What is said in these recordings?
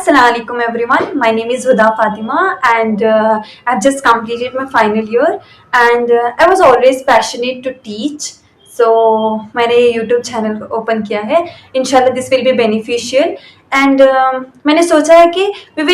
Assalamualaikum everyone. My name is Huda Fatima and I've just completed my final year and I was always passionate to teach. So मैंने ये YouTube channel open किया है. इंशाल्लाह this will be beneficial and मैंने सोचा है कि we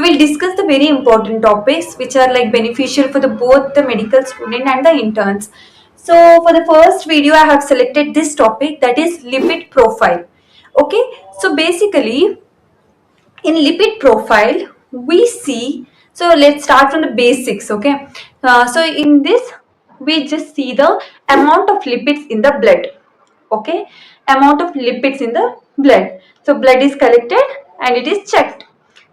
will discuss the very important topics which are like beneficial for the both the medical student and the interns. So for the first video I have selected this topic, that is lipid profile. Okay, so basically in lipid profile we see, so let's start from the basics. Okay, so in this we just see the amount of lipids in the blood. Okay, amount of lipids in the blood. So blood is collected and it is checked.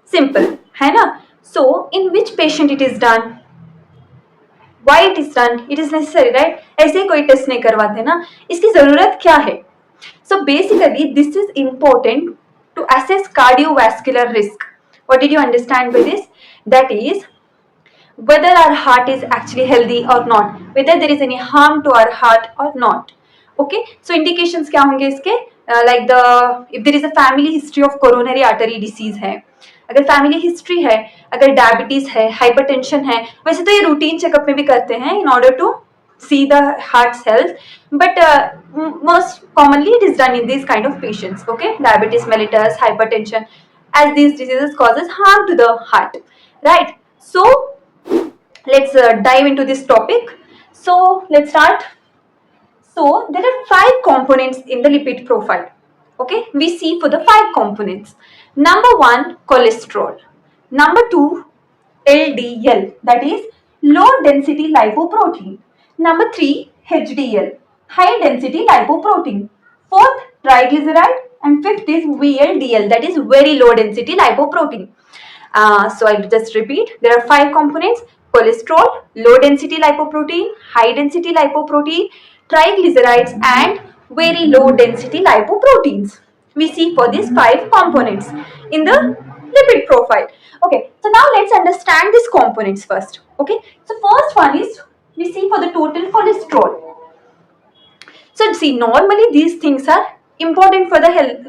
Simple है ना. So in which patient it is done, why it is done, it is necessary, right? ऐसे कोई test नहीं करवाते ना, इसकी जरूरत क्या है? So basically this is important to assess cardiovascular risk. What did you understand by this? That is whether our heart is actually healthy or not, whether there is any harm to our heart or not. Okay, so indications क्या होंगे इसके? Like if there is a family history of coronary artery disease है, अगर family history है, अगर diabetes है, hypertension है, वैसे तो ये रूटीन चेकअप में भी करते हैं in order to see the heart's health, but most commonly it is done in these kind of patients. Okay, diabetes mellitus, hypertension, as these diseases causes harm to the heart, right? So let's dive into this topic. So let's start. So there are 5 components in the lipid profile. Okay, we see for the 5 components. Number 1, cholesterol. Number 2, LDL, that is low density lipoprotein. Number 3, HDL, high density lipoprotein. 4th, triglyceride, and 5th is VLDL, that is very low density lipoprotein. So I'll just repeat. There are 5 components: cholesterol, low density lipoprotein, high density lipoprotein, triglycerides, and very low density lipoproteins. We see for these 5 components in the lipid profile. Okay, so now let's understand these components first. Okay, so first one is we see for the total cholesterol. So see, normally these things are important for the health,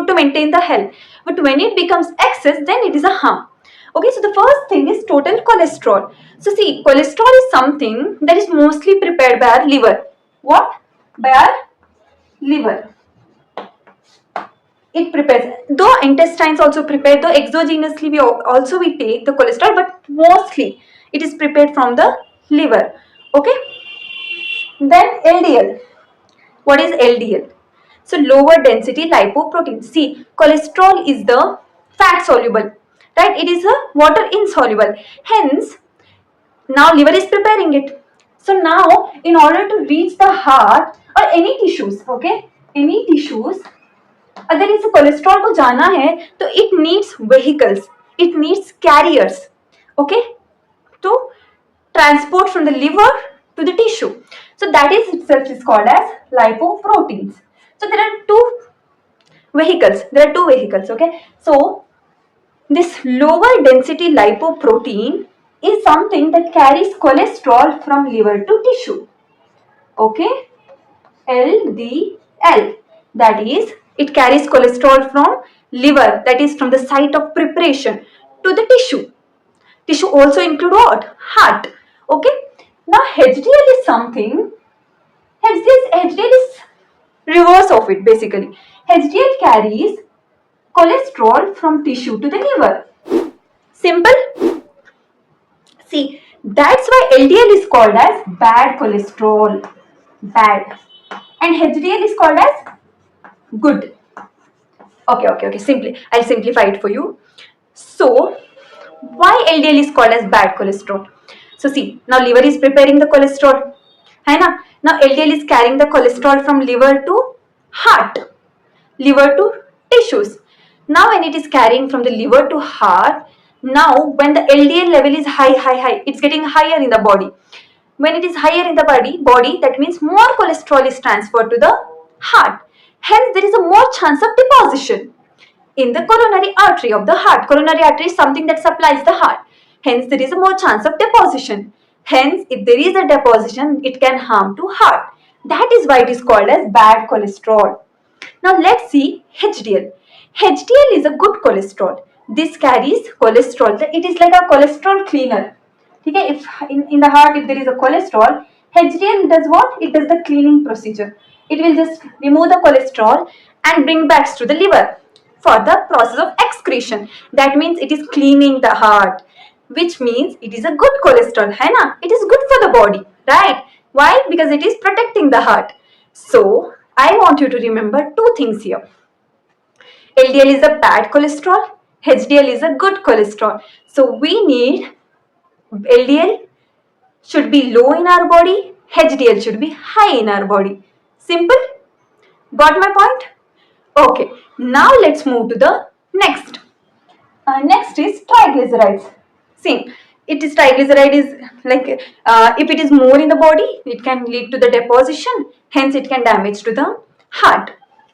to maintain the health, but when it becomes excess, then it is a harm. Okay, so the first thing is total cholesterol. So see, cholesterol is something that is mostly prepared by our liver. What? By our liver. It prepares, though intestines also prepare, though exogenously we take the cholesterol, but mostly it is prepared from the liver. Okay, then LDL. What is LDL? So lower density lipoprotein. See, cholesterol is the fat soluble, right? It is a water insoluble. Hence, now liver is preparing it. So now, in order to reach the heart or any tissues, okay, any tissues, अगर इस cholesterol को जाना है तो it needs vehicles, it needs carriers, okay, to transport from the liver to the tissue. So that is itself is called as lipoproteins. So there are two vehicles, okay. So this lower density lipoprotein is something that carries cholesterol from liver to tissue. Okay, LDL, that is it carries cholesterol from liver, that is from the site of preparation, to the tissue. Tissue also include what? Heart. Okay. Now HDL is something, HDL is reverse of it basically. HDL carries cholesterol from tissue to the liver. Simple. See, that's why LDL is called as bad cholesterol. Bad. And HDL is called as good. Okay. Simply, I'll simplify it for you. So, why LDL is called as bad cholesterol? So see, now liver is preparing the cholesterol, है ना? Now LDL is carrying the cholesterol from liver to heart, liver to tissues. Now when it is carrying from the liver to heart, now when the LDL level is high, it's getting higher in the body. When it is higher in the body, that means more cholesterol is transferred to the heart. Hence, there is a more chance of deposition in the coronary artery of the heart. Coronary artery is something that supplies the heart. Hence, there is a more chance of deposition. Hence, if there is a deposition, it can harm to heart. That is why it is called as bad cholesterol. Now, let's see HDL. HDL is a good cholesterol. This carries cholesterol. It is like a cholesterol cleaner. Okay, if in the heart if there is a cholesterol, HDL does what? It does the cleaning procedure. It will just remove the cholesterol and bring back to the liver for the process of excretion. That means it is cleaning the heart, which means it is a good cholesterol, hai na? It is good for the body, right? Why? Because it is protecting the heart. So I want you to remember two things here. LDL is a bad cholesterol, HDL is a good cholesterol. So we need LDL should be low in our body, HDL should be high in our body. Simple? Got my point? Okay, now let's move to the next. Next is triglycerides. See, it is triglyceride is like if it is more in the body, it can lead to the deposition. Hence, it can damage to the heart.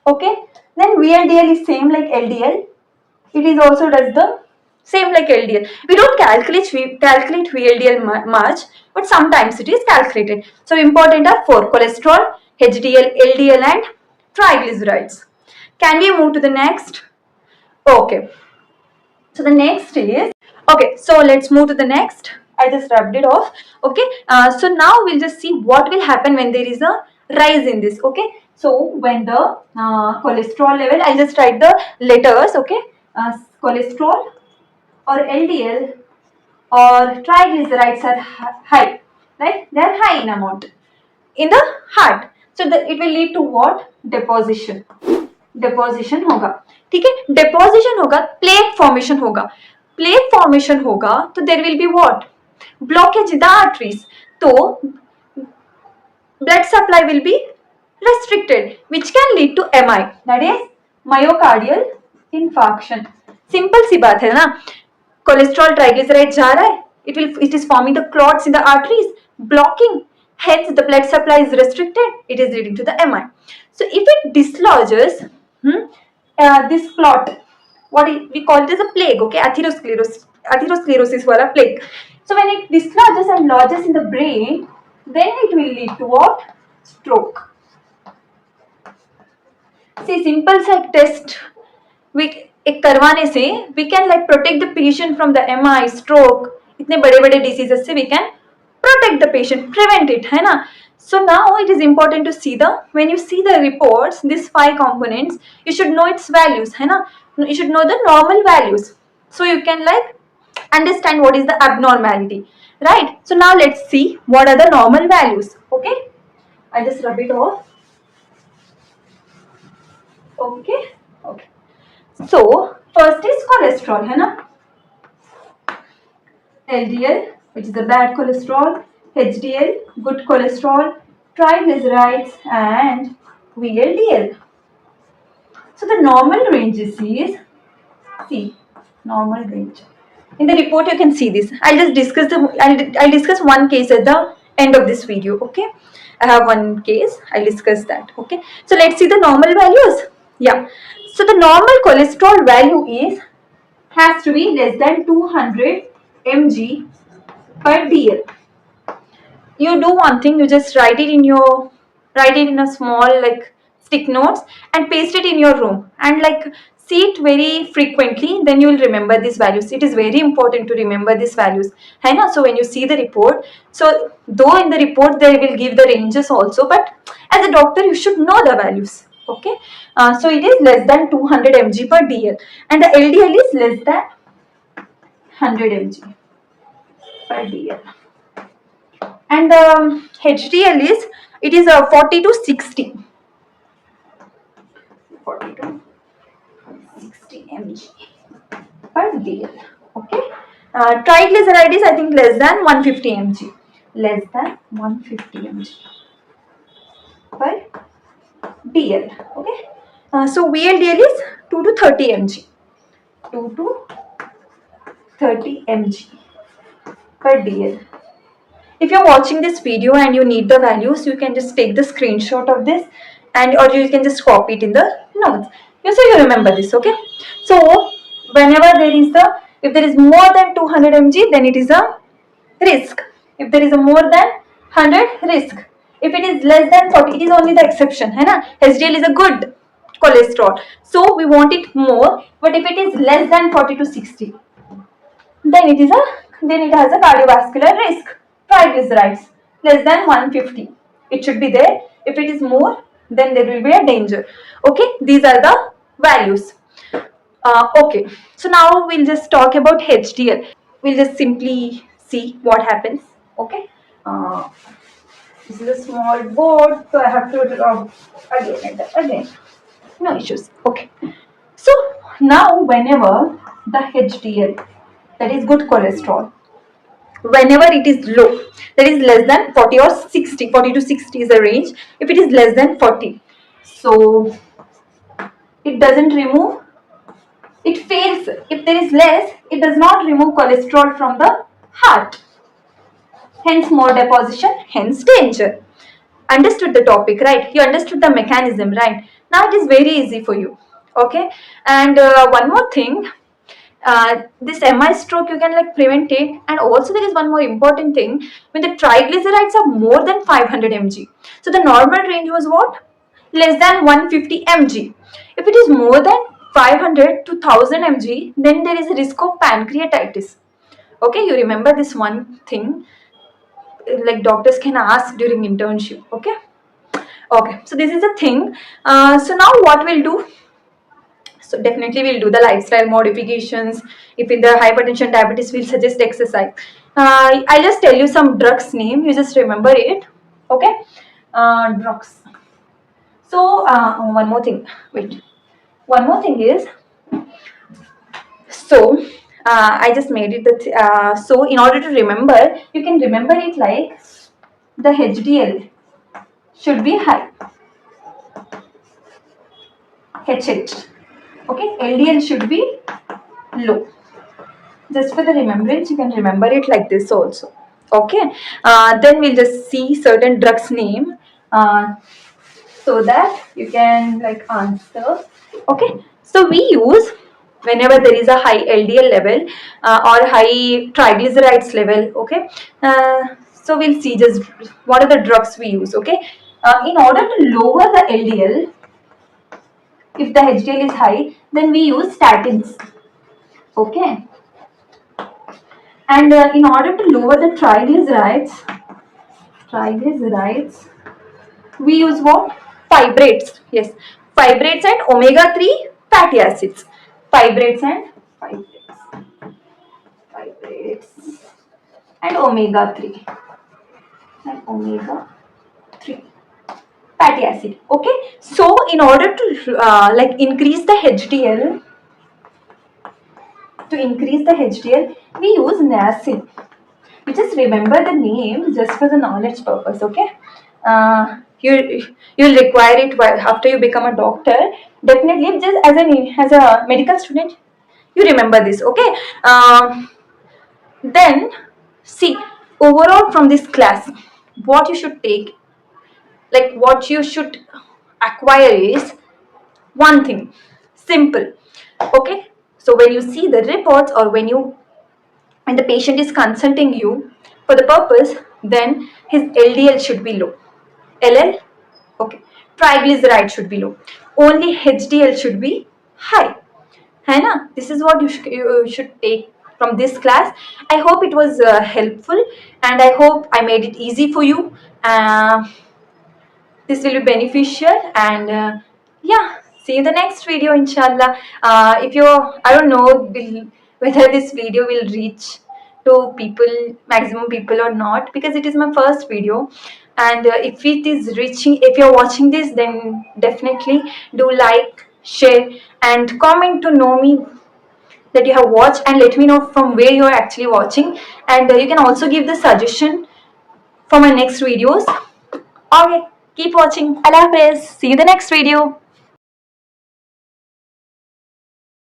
Okay. Then VLDL is same like LDL. It is also does the same like LDL. We don't calculate VLDL much, but sometimes it is calculated. So important are four: cholesterol, HDL, LDL, and triglycerides. Can we move to the next? Okay. So the next is, okay, so let's move to the next. I just rubbed it off. Okay, so now we'll just see what will happen when there is a rise in this. Okay, so when the cholesterol level, I'll just write the letters. Okay, cholesterol or LDL or triglycerides are high, right? They are high in amount in the heart. So it will lead to what? Deposition. Deposition होगा, ठीक है. Deposition होगा, plaque formation होगा. Plaque formation होगा तो there will be what? Blockage in the arteries. तो blood supply will be restricted, which can lead to MI, that is myocardial infarction. Simple सी बात है ना. कोलेस्ट्रॉल ट्राइग्लिसराइड जा रहा है, it is forming the clots in the arteries, blocking. Hence, the blood supply is restricted. It is leading to the MI. So, if it dislodges this clot, we call it as a plague. Okay, atherosclerosis wala plague. So, when it dislodges and lodges in the brain, then it will lead to what? Stroke. See, simple सा एक test एक करवाने से we can like protect the patient from the MI, stroke, इतने बड़े बड़े diseases से we can protect the patient, prevent it, है ना. So now it is important to see when you see the reports, these 5 components, you should know its values, है ना. You should know the normal values, so you can like understand what is the abnormality, right? So now let's see what are the normal values. Okay, I just rub it off. Okay. So first is cholesterol, है ना. LDL, which is a bad cholesterol, HDL, good cholesterol, triglycerides, and VLDL. So the normal ranges is, see, normal range. In the report you can see this. I'll discuss one case at the end of this video. Okay, I have one case. I'll discuss that. Okay, so let's see the normal values. Yeah. So the normal cholesterol value has to be less than 200 mg per dl. You do one thing, you just write it in a small like stick notes and paste it in your room and like see it very frequently, then you will remember these values. It is very important to remember these values, hai na. So when you see the report, so though in the report they will give the ranges also, but as a doctor you should know the values. Okay, so it is less than 200 mg per dl and the LDL is less than 100 mg per dl. And the HDL is 40 to 60 mg per dl. Okay, triglyceride is I think less than 150 mg, per dl. Okay, so VLDL is 2 to 30 mg, 2 to 30 mg per dl. If you're watching this video and you need the values, you can just take the screenshot of this and or you can just copy it in the notes. So you remember this. Okay, so whenever if there is more than 200 mg, then it is a risk. If there is a more than 100, risk. If it is less than 40, it is only the exception, है ना. HDL is a good cholesterol. So we want it more, but if it is less than 40 to 60, then it has a cardiovascular risk. Triglycerides less than 150, it should be there. If it is more, then there will be a danger. Okay, these are the values. Okay, so now we'll just talk about HDL. We'll just simply see what happens. Okay, uh, this is a small board, so I have to draw again and again. No issues. Okay, so now whenever the HDL, that is good cholesterol, whenever it is low, that is less than 40 or 60, 40 to 60 is the range. If it is less than 40, so it doesn't remove, it fails. If there is less, it does not remove cholesterol from the heart, hence more deposition, hence danger. Understood the topic, right? You understood the mechanism, right? Now it is very easy for you. Okay, and one more thing, this MI stroke you can like prevent it, and also there is one more important thing. When the triglycerides are more than 500 mg, so the normal range was what? Less than 150 mg. If it is more than 500 to 1000 mg, then there is a risk of pancreatitis. Okay, you remember this one thing, like doctors can ask during internship. Okay, okay, so this is the thing. So now what we'll do, so definitely we'll do the lifestyle modifications. If in the hypertension, diabetes, we'll suggest exercise. I'll just tell you some drugs name. You just remember it. Okay. Drugs. So one more thing. Wait. One more thing is, so I just made it that. So in order to remember, you can remember it like the HDL should be high. HH. Okay. LDL should be low. Just for the remembrance, you can remember it like this also. Okay, then we'll just see certain drugs name, so that you can like answer. Okay, so we use whenever there is a high LDL level or high triglycerides level. Okay, so we'll see just what are the drugs we use. Okay, in order to lower the LDL, if the HDL is high, then we use statins. Okay, and in order to lower the triglycerides, we use what? Fibrates. Yes, fibrates and omega-3 fatty acids. Fibrates and fibrates and omega-3 fatty acid. Okay, so in order to like increase the HDL, we use niacin. You just remember the name just for the knowledge purpose. Okay, you'll require it after you become a doctor. Definitely, just as a medical student, you remember this. Okay, then see, overall from this class, what you should take, like what you should acquire is one thing, simple. Okay, so when you see the reports, or when the patient is consulting you for the purpose, then his LDL should be low. LL, okay. Triglyceride should be low. Only HDL should be high. है ना? This is what you should take from this class. I hope it was helpful, and I hope I made it easy for you. This will be beneficial, and yeah, see you in the next video, inshallah. If you, I don't know whether this video will reach to maximum people or not, because it is my first video. And if it is reaching, if you're watching this, then definitely do like, share, and comment to know me that you have watched, and let me know from where you are actually watching. And you can also give the suggestion for my next videos. Okay, keep watching. Allah Hafiz. See you in the next video.